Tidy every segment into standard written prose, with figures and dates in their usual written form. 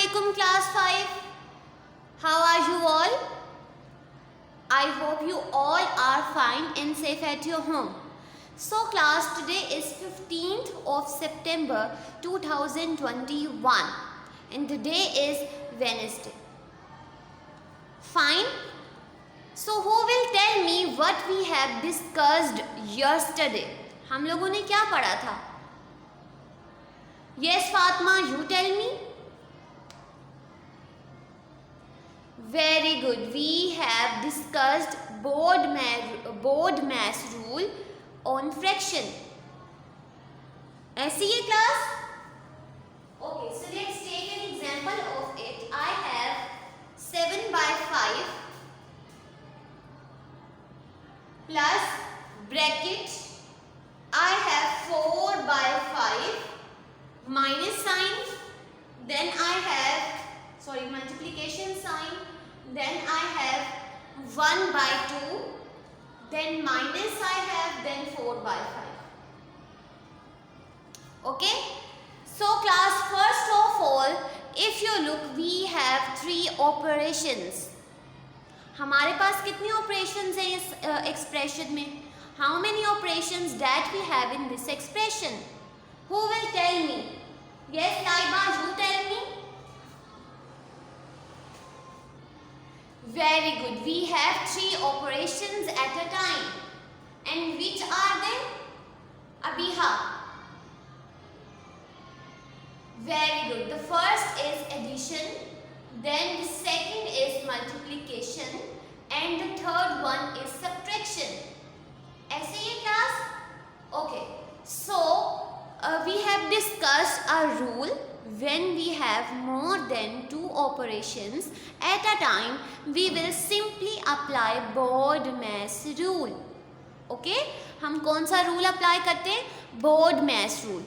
Assalamualaikum class 5. How are you all? I hope you all are fine and safe at your home. So class, today is 15th of September 2021 and today is Wednesday. Fine. So who will tell me what we have discussed yesterday? हम लोगों ने क्या पढ़ा था? Yes, Fatma, you tell me. Very good. We have discussed board mass rule on fraction. ऐसी है class? Okay, so let's take an example of it. I have 7 by 5 plus bracket. I have 4 by 5 minus sign. Then I have multiplication sign. Then I have 1 by 2, then minus I have, then 4 by 5. Okay. So class, first of all, if you look, we have 3 operations. हमारे पास कितनी operations हैं इस expression में? How many operations that we have in this expression? Who will tell me? Yes, Laiba, you tell me. Very good. We have 3 operations at a time. And which are they? Abiha. Very good. The first is addition. Then the second is multiplication. And the third one is subtraction. ऐसे ही class? Okay. So, we have discussed a rule. When we have more than 2 operations at a time, we will simply apply board mass rule. Okay? हम कौन सा rule apply करते हैं? Board mass rule.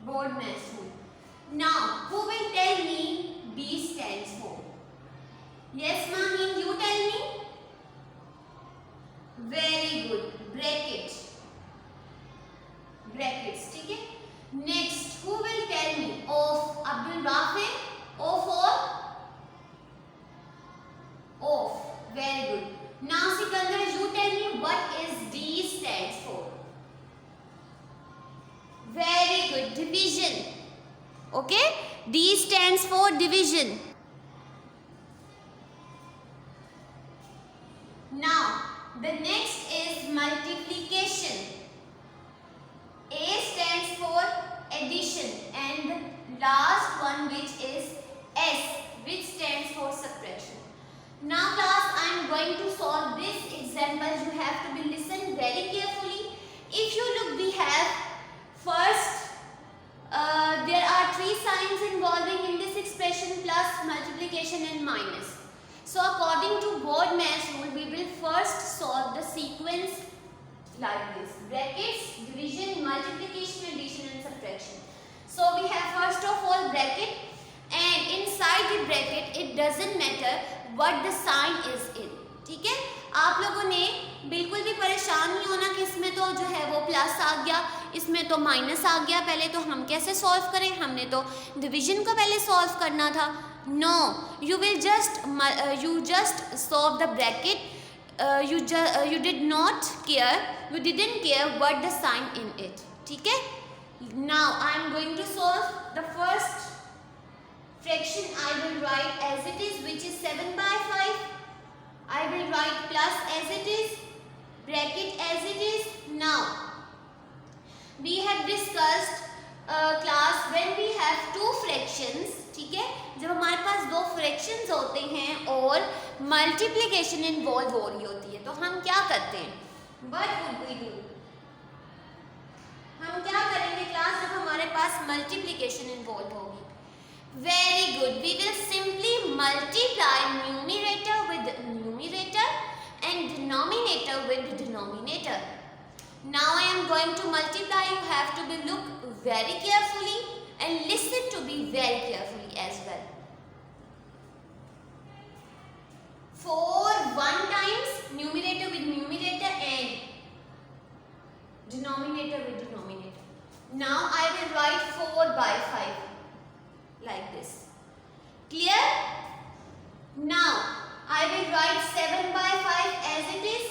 Board mass rule. Now, who will tell me B stands for? Yes, Mahim, you tell me. Very good. Bracket. Brackets. ठीक है? Next, who will tell me? Of. Abdul Wafir. O for? Of. Very good. Now, Sikandar, you tell me what is D stands for? Very good. Division. Okay? D stands for division. Now, the next is multiplication. A stands for addition and the last one which is S, which stands for subtraction. Now class, I am going to solve this example. You have to be listen very carefully. If you look, we have first there are 3 signs involving in this expression, plus, multiplication and minus. So according to board mass rule, we will first solve the sequence like this: brackets, division, multiplication, addition and subtraction. So we have first of all bracket, and inside the bracket it doesn't matter what the sign is in. ठीक है? आप लोगों ने बिल्कुल भी परेशान नहीं होना कि इसमें तो जो है वो प्लस आ गया, इसमें तो माइनस आ गया. पहले तो हम कैसे सॉल्व करें? हमने तो डिवीजन को पहले सॉल्व करना था. No, you just solve the bracket. You didn't care what the sign in it. ठीक है? Now I am going to solve the first fraction. I will write as it is, which is 7 by 5. I will write plus as it is, bracket as it is. Now we have discussed class when we have 2 fractions. ठीक है? जब हमारे पास 2 fractions होते हैं और multiplication involve हो रही होती है, तो हम क्या करते हैं? What would we do? हम क्या करेंगे क्लास जब हमारे पास मल्टीप्लिकेशन इन्वॉल्व होगी? Very good. We will simply multiply numerator with numerator and denominator with denominator. Now I am going to multiply. You have to be look very carefully and listen to be very carefully as well. 4 1 times numerator with numerator and denominator with denominator. Now I will write 4 by 5 like this. Clear? Now I will write 7 by 5 as it is,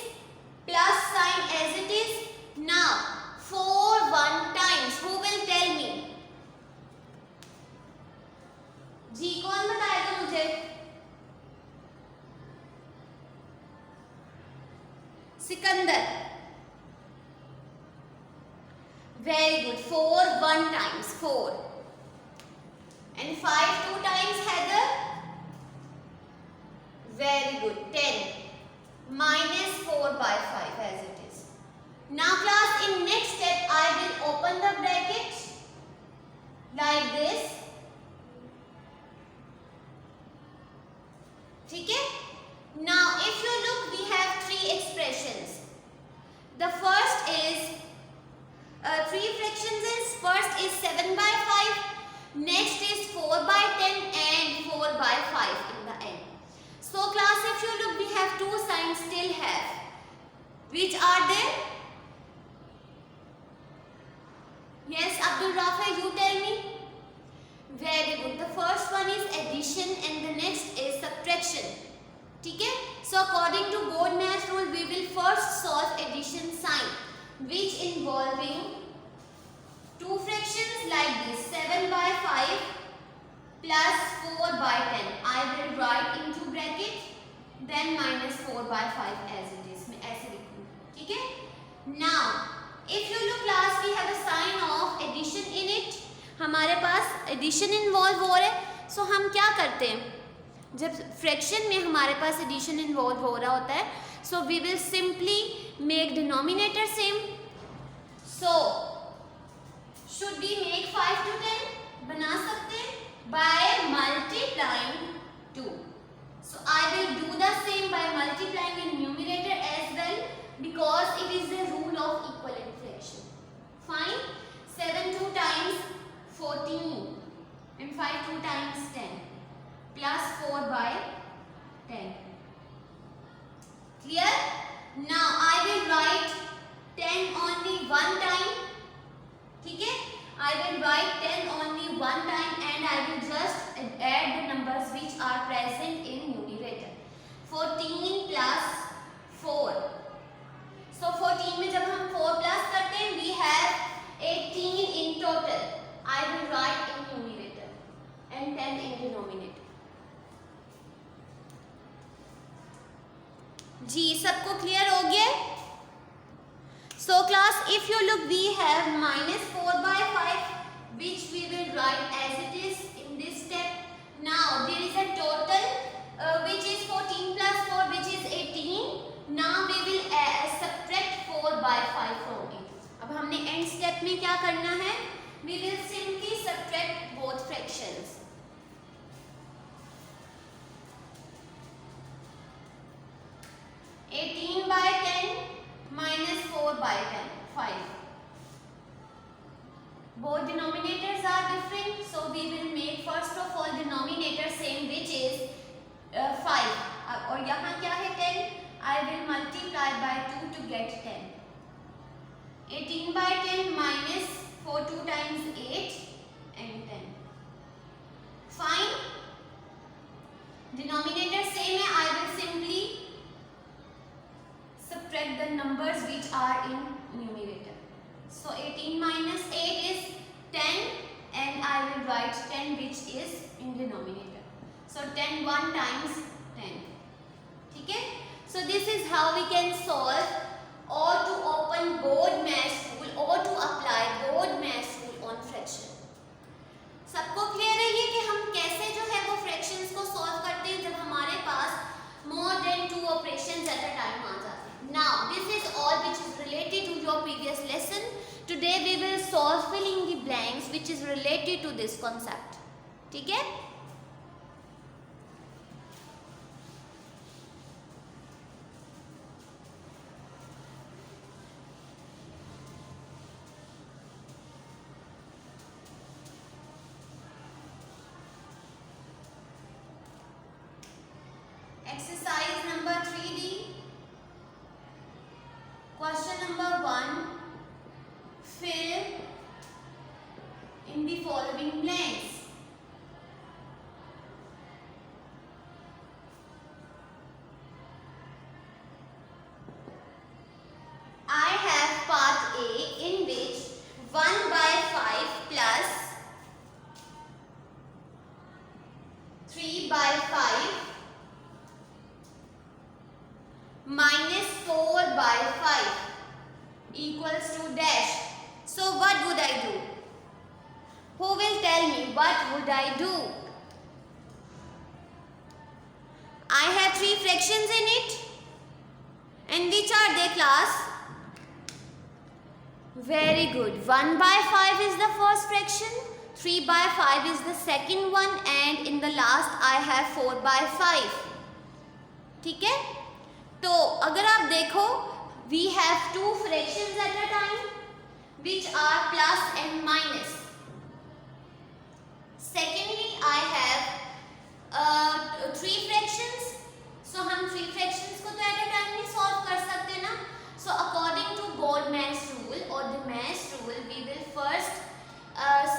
plus sign as it is. Now 4 1 times. Who will tell me? जी कौन बताएगा मुझे? Sikandar. Very good. 4 1 times 4 and 5 2 times. Heather. Very good. 10 minus 4 by 5 as it is. Now class, in next step I will open the bracket like this. ठीक है? Now if you look, we have 3 expressions. The first is 3 fractions is, first is 7 by 5, next is 4 by 10 and 4 by 5 in the end. So class, if you look, we have 2 signs still have. Which are there? Yes, Abdul Rafa, you tell me. Very good. The first one is addition and the next is subtraction. ठीक है? So according to Bode math rule, we will first solve addition sign, which involving 2 fractions like this, 7 by 5 plus 4 by 10. I will write into bracket, then minus 4 by 5 as it is. मैं ऐसे लिखूँ. ठीक है? Now, if you look class, we have a sign of addition in it. हमारे पास addition involve हो रहा है. सो हम क्या करते हैं जब फ्रैक्शन में हमारे पास एडिशन इन्वॉल्व हो रहा होता है? So we will simply make denominator same. So should we make 5 to 10? बना सकते हैं by multiplying 2. So I will do the same by multiplying in numerator as well, because it is the rule of equivalent fraction. Fine. 7 2 times 14 and 5 2 times 10 plus 4 by 10. Clear? Now I will write 10 only one time. ठीक है? I will write 10 only one time and I will just add the numbers which are present in numerator. 14 plus 4. So 14 में जब हम 4 plus करते हैं, we have 18 in total. I will write in numerator and 10 in denominator. जी सबको clear हो गया? So class, if you look, we have minus 4 by 5 which we will write as it is in this step. Now there is a total which is 14 plus 4 which is 18. Now we will subtract 4 by 5 from it. अब हमने end step में क्या करना है? We will simply subtract both fractions. by 10 minus 4 by 10, 5. Both denominators are different, so we will make first of all denominator same, which is 5. और यहाँ क्या है 10? I will multiply by 2 to get 10. 18 by 10 minus 4 2 times 8 and 10. Fine. Denominator same है. I will simply subtract the numbers which are in numerator. So 18 minus 8 is 10 and I will write 10 which is in denominator. So 10 1 times 10. ठीक है? So this is how we can solve or to open Bode math rule or to apply Bode math rule on fraction. सबको clear है ये कि हम कैसे जो है वो फ्रैक्शंस को सॉल्व करते हैं जब हमारे पास more than 2 operations at a time आ जाते हैं. Now this is all which is related to your previous lesson. Today we will solve filling the blanks which is related to this concept. ठीक है? Exercise number 3D. Question number 1. the following blanks. I have part A in which 1 by 5 plus 3 by 5 minus 4 by 5 equals to dash. So what would I do? Who will tell me what would I do? I have 3 fractions in it. And which are they, class? Very good. 1 by 5 is the first fraction, 3 by 5 is the second one, and in the last I have 4 by 5. ठीक है? तो अगर आप देखो, we have 2 fractions at a time which are plus and minus. Secondly, I have 3 fractions. So हम 3 fractions को तो at a time नहीं solve कर सकते ना. So according to Bode-Mass rule or the Mass rule, we will first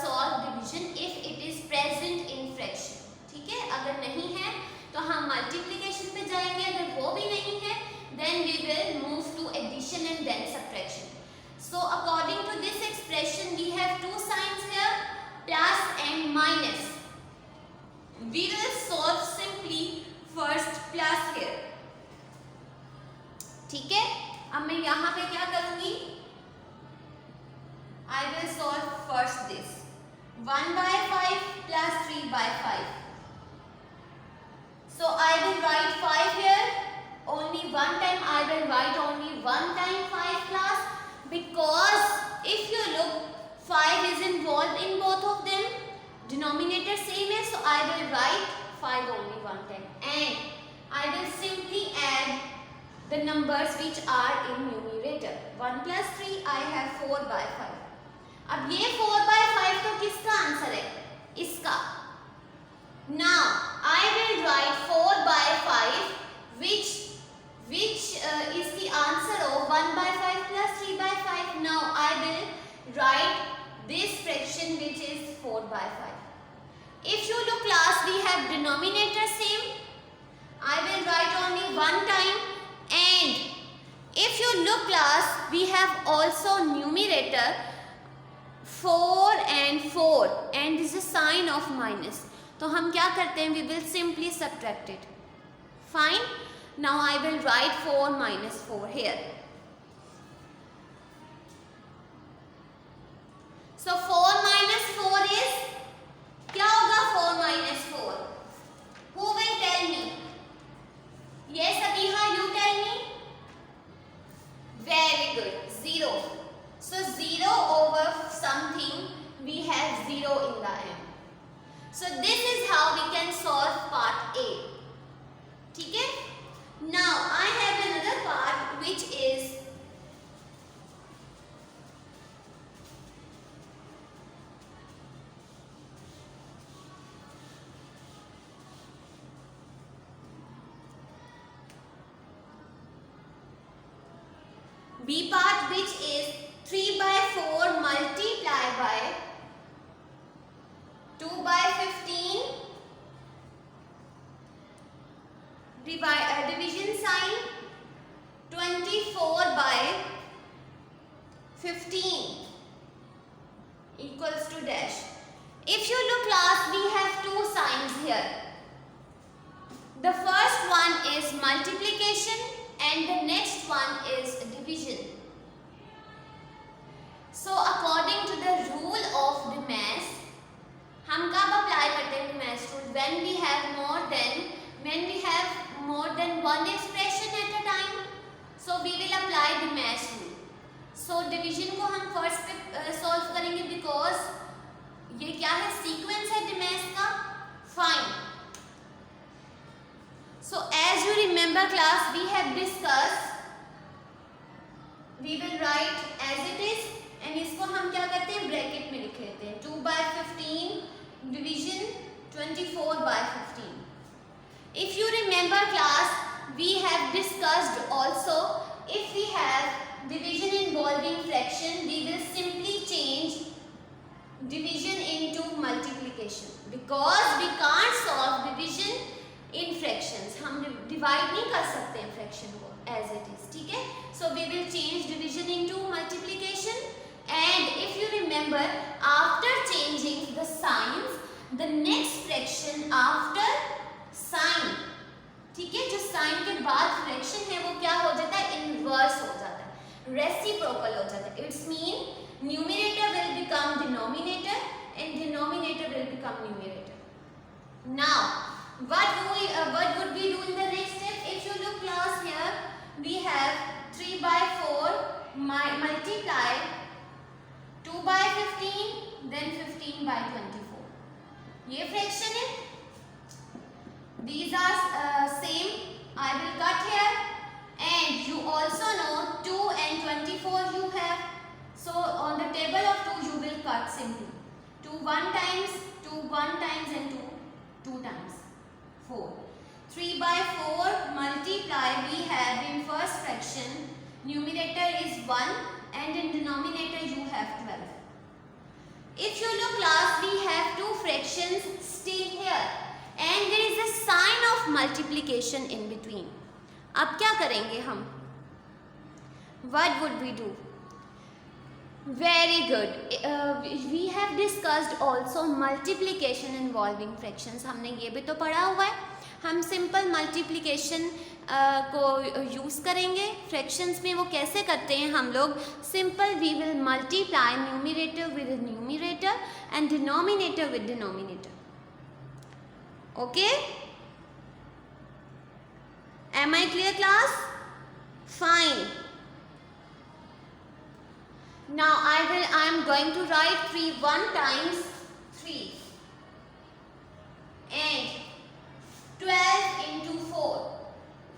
solve division if it is present in fraction. ठीक है? अगर नहीं है तो हम multiplication पे जाएंगे. अगर वो भी नहीं है, then we will move to addition and then subtraction. So according to this expression, we have 2 signs here, plus and minus. We will solve simply first plus here. ठीक है? अब मैं यहाँ पे क्या करूँगी? I will solve first this 1 by 5 plus 3 by 5. So I will write 5 here. Only one time I will write only one time 5 class, because if you look, 5 is involved in both of them. Denominator same is, so I will write 5 only one time, and I will simply add the numbers which are in numerator. 1 plus 3 I have 4 by 5. अब ये 4 by 5 तो किसका answer है? इसका. Now I will write 4 by 5 which is the answer of 1 by 5 plus 3 by 5. Now I will write this fraction which is 4 by 5. If you look class, we have denominator same. I will write only one time, and if you look class, we have also numerator 4 and 4 and this is sign of minus. तो हम क्या करते हैं? We will simply subtract it. Fine. Now I will write 4 minus 4 here. So 4 minus 4 is, क्या होगा 4 minus 4? Who will tell me? Yes, Abiha, you tell me. Very good. 0. So 0 over something, we have 0 in the end. So this is how we can solve part A. ठीक है? Now I have another part which is B part, which is 3 by 4 multiplied by 2 by 15 division sign 24 by 15 equals to dash. If you look class, we have 2 signs here. The first one is multiplication and the next one is division. So according to the rule of the mass, हम कब apply करते हैं mass rule? When we have more than one expression at a time, so we will apply the mass rule. So division को हम first पे solve करेंगे because ये क्या है? Sequence है the mass का. Fine. So as you remember class, we have discussed, we will write as it is and इसको हम क्या करते हैं? ब्रैकेट में लिख लेते हैं. 2 by 15 division 24 by 15. If you remember class, we have discussed also, if we have division involving fraction, we will simply change division in multiplication because we can't solve division in fractions. हम divide नहीं कर सकते हैं fraction को as it is, ठीक है? So we will change division into multiplication, and if you remember, after changing the signs, the next fraction after sign, ठीक है, जो साइन के बाद फ्रैक्शन है वो क्या हो जाता है, इनवर्स हो जाता है, रेसिप्रोकल हो जाता है. It's mean numerator will become denominator and denominator will become numerator. Now what would we do in the next step? If you look class here, we have 3 by 4 multiply 2 by 15 then 15 by 24. ये fraction है. These are same. I will cut here, and you also know 2 and 24 you have. So on the table of 2 you will cut simply. 2 1 times, 2 1 times, and 2 2 times. 4. 3 by 4 multiply we have in first fraction. Numerator is 1 and in denominator you have 12. If you look class, we have two fractions still here. And there is a sign of multiplication in between. अब क्या करेंगे हम? What would we do? Very good. We have discussed also multiplication involving fractions. हमने ये भी तो पढ़ा हुआ है. हम सिंपल मल्टीप्लिकेशन को यूज़ करेंगे. फ्रैक्शंस में वो कैसे करते हैं हम लोग? Simple we will multiply numerator with numerator and denominator with denominator. Okay? Am I clear class? Fine. Now I am going to write 3 1 times 3 and 12 into 4.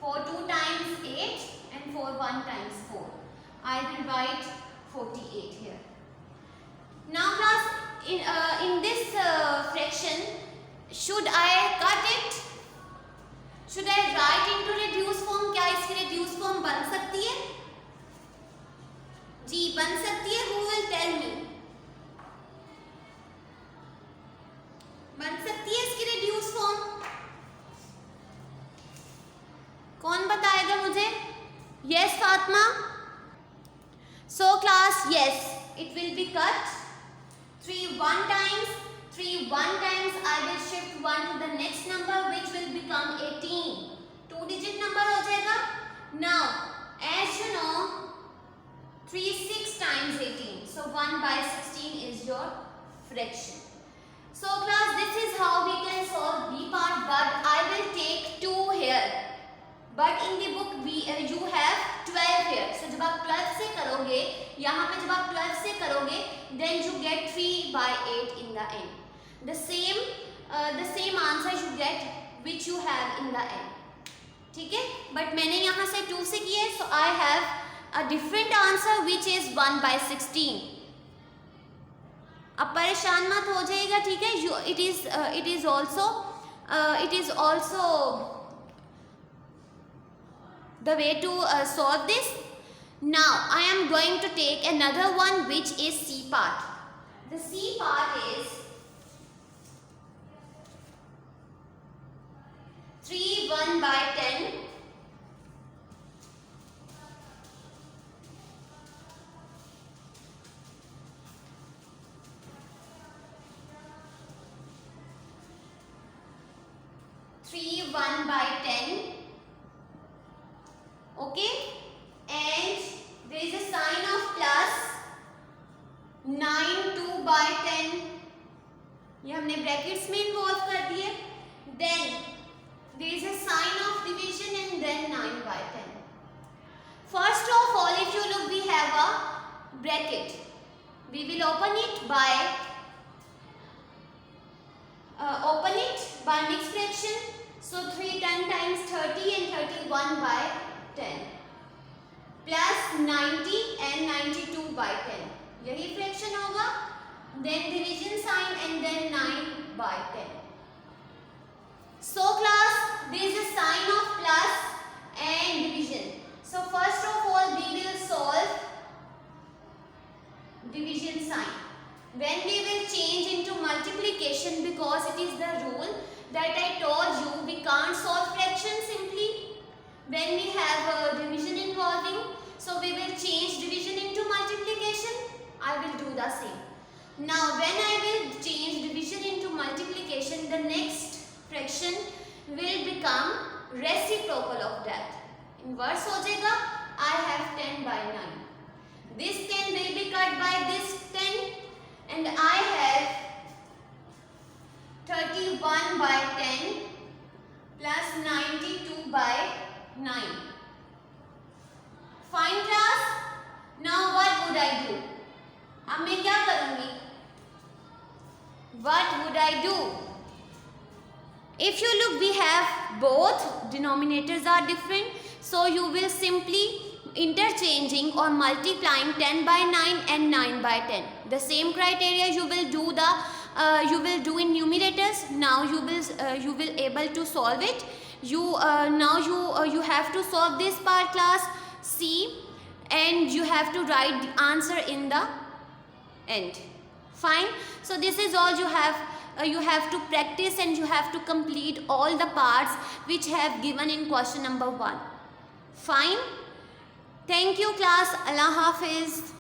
4 2 times 8 and 4 1 times 4. I will write 48 here. Now class, in this fraction, should I cut it? Should I write into reduced form? क्या इसकी reduced form बन सकती है? जी बन सकती है. Who will tell me? बन सकती है इसकी reduced form? कौन बताएगा मुझे? Yes Fatima. So class, yes, it will be cut. 3 1 times. 3 1 times I will shift 1 to the next number which will become 18. 2 digit number हो जाएगा. Now as you know 3 6 times 18. So 1 by 16 is your fraction. So class, this is how we can solve B part, but I will take 2 here. But in the book you have 12 here. So जब आप 12 से करोगे, यहाँ पे जब आप 12 से करोगे, then you get 3 by 8 in the end. The same answer you get which you have in the end. ठीक है? But मैंने यहाँ से 2 से किया है, so I have a different answer which is 1 by 16. अब परेशान मत हो जाएगा, ठीक है? It is also the way to solve this. Now I am going to take another one which is C part. The C part is 3 1 by 10. Okay, and there is a sign of plus. 9 2 by 10. ये हमने brackets में involve कर दिए. Then there is a sign of division and then 9 by 10. First of all, if you look, we have a bracket. We will open it by mixed fraction. So 3 10 times 30 and 31 by 10 plus 90 and 92 by 10. यही fraction होगा. Then division sign and then 9 by 10. So class, there is a sign of plus and division. So first of all, we will solve division sign. when we will change into multiplication, because it is the rule that I told you, we can't solve fraction simply when we have a division involving. So we will change division into multiplication. I will do the same. Now when I will change division into multiplication, the next fraction will become reciprocal of that. Inverse हो जाएगा. I have 10 by 9. This 10 will be cut by this 10 and I have 31 by 10 plus 92 by 9. Fine class. Now what would I do? अब मैं क्या करूँगी? What would I do? If you look, we have both denominators are different, so you will simply interchanging or multiplying 10 by 9 and 9 by 10. The same criteria you will do in numerators. Now you will able to solve it. You have to solve this part class C, and you have to write the answer in the end. Fine. So this is all you have to practice, and you have to complete all the parts which have given in question number 1. Fine. Thank you class. Allah Hafiz.